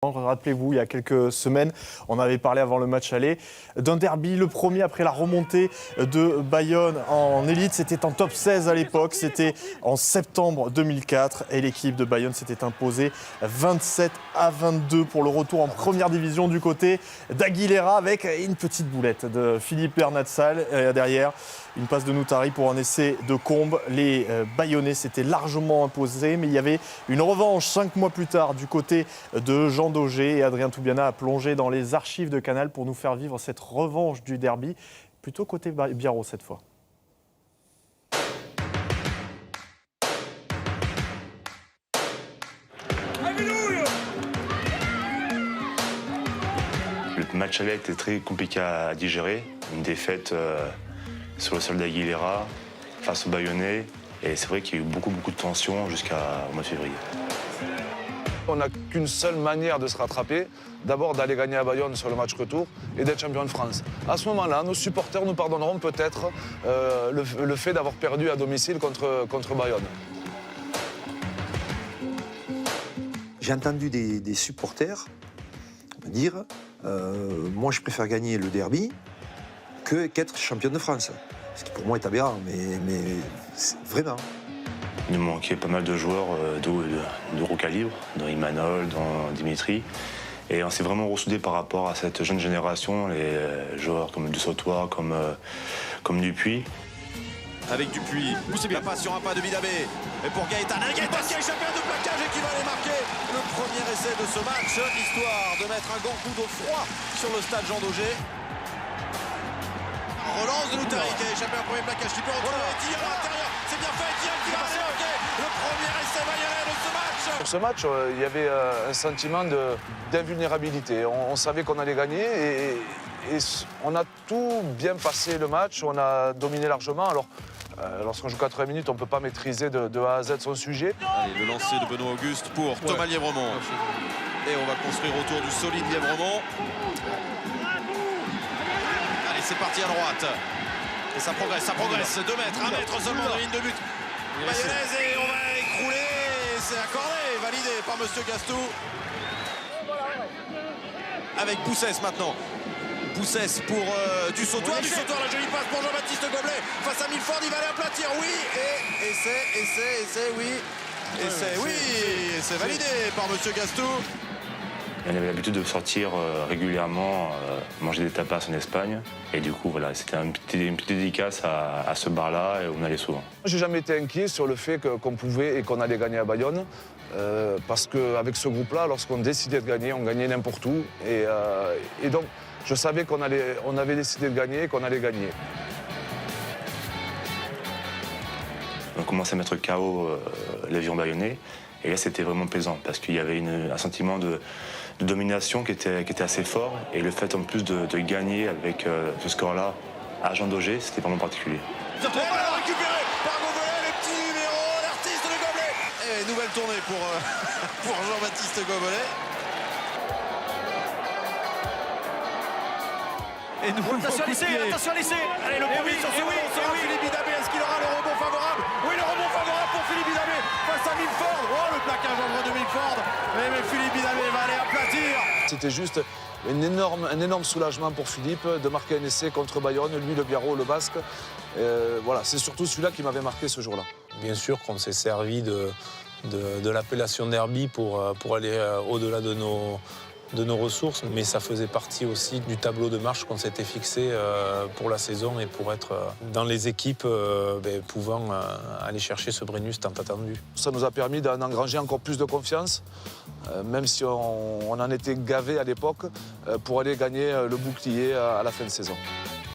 Rappelez-vous, il y a quelques semaines, on avait parlé avant le match aller d'un derby, le premier après la remontée de Bayonne en élite. C'était en top 16 à l'époque, c'était en septembre 2004 et l'équipe de Bayonne s'était imposée 27-22 pour le retour en première division du côté d'Aguilera avec une petite boulette de Philippe Bernatsal derrière. Une passe de Noutari pour un essai de Combe. Les Bayonnais s'étaient largement imposés, mais il y avait une revanche 5 mois plus tard du côté de Jean Daugé. Et Adrien Toubiana a plongé dans les archives de Canal pour nous faire vivre cette revanche du derby, plutôt côté Biarrot cette fois. Le match aller était très compliqué à digérer. Une défaite sur le sol d'Aguilera face aux Bayonnais. Et c'est vrai qu'il y a eu beaucoup de tensions jusqu'au mois de février. On n'a qu'une seule manière de se rattraper, d'abord d'aller gagner à Bayonne sur le match retour et d'être champion de France. À ce moment-là, nos supporters nous pardonneront peut-être le fait d'avoir perdu à domicile contre Bayonne. J'ai entendu des supporters me dire moi je préfère gagner le derby qu'être champion de France. Ce qui pour moi est aberrant, mais vraiment. Il nous manquait pas mal de joueurs de gros calibre, dont Imanol, dont Dimitri. Et on s'est vraiment ressoudés par rapport à cette jeune génération, les joueurs comme Du Sautoir, comme Dupuis. Avec Dupuis, la passe sur un pas de Bidabé. Et pour Gaëtan qui a échappé à deux plaquages et qui va aller marquer le premier essai de ce match, histoire de mettre un grand coup d'eau froid sur le stade Jean Daugé. Relance de Noutari qui a échappé à un premier plaquage, qui peut retrouver Thiel à l'intérieur. C'est bien fait, Thiel qui va aller marquer le premier essai bayonnais de ce match. Pour ce match, il y avait un sentiment d'invulnérabilité. On savait qu'on allait gagner et on a tout bien passé le match, on a dominé largement. Alors, lorsqu'on joue 80 minutes, on ne peut pas maîtriser de A à Z son sujet. Allez, le lancer de Benoît Auguste pour Thomas Lièvremont. Et on va construire autour du solide Lièvremont. Allez, c'est parti à droite. Et ça progresse. 2 mètres, 1 mètre seulement de ligne de but. Bayonnaise et on va écrouler. C'est accordé, validé par Monsieur Gastou. Avec Boussès maintenant. Boussès pour Du Sautoir. Du Sautoir, la jolie passe pour Jean-Baptiste Goblet. Face à Milford, il va aller aplatir. Oui, et essai, oui. Et c'est validé par Monsieur Gastou. On avait l'habitude de sortir régulièrement, manger des tapas en Espagne. Et du coup, voilà, c'était une petite dédicace à ce bar-là et on allait souvent. J'ai jamais été inquiet sur le fait qu'on pouvait et qu'on allait gagner à Bayonne. Parce qu'avec ce groupe-là, lorsqu'on décidait de gagner, on gagnait n'importe où. Et donc, je savais qu'on avait décidé de gagner et qu'on allait gagner. On commençait à mettre KO l'avion bayonnais. Et là, c'était vraiment plaisant parce qu'il y avait un sentiment de domination qui était assez fort. Et le fait en plus de gagner avec ce score-là à Jean Daugé, c'était vraiment particulier. Récupéré par Gobelet, le petit numéro, l'artiste de Gobelet. Et nouvelle tournée pour Jean-Baptiste Gobelet. Et nous, attention à l'essai. Allez, le premier sur ce rebond sera Philippe Bidabé. Est-ce qu'il aura le rebond favorable? Oui, le rebond favorable pour Philippe Bidabé face à Milford. Oh, le plaquage en de Milford. Mais Philippe Bidabé va aller aplatir. C'était juste un énorme soulagement pour Philippe de marquer un essai contre Bayonne, lui, le Biarrot, le Basque. Voilà, c'est surtout celui-là qui m'avait marqué ce jour-là. Bien sûr qu'on s'est servi de l'appellation derby pour aller au-delà de nos ressources, mais ça faisait partie aussi du tableau de marche qu'on s'était fixé pour la saison et pour être dans les équipes pouvant aller chercher ce Brennus tant attendu. Ça nous a permis d'engranger encore plus de confiance, même si on en était gavé à l'époque, pour aller gagner le bouclier à la fin de saison.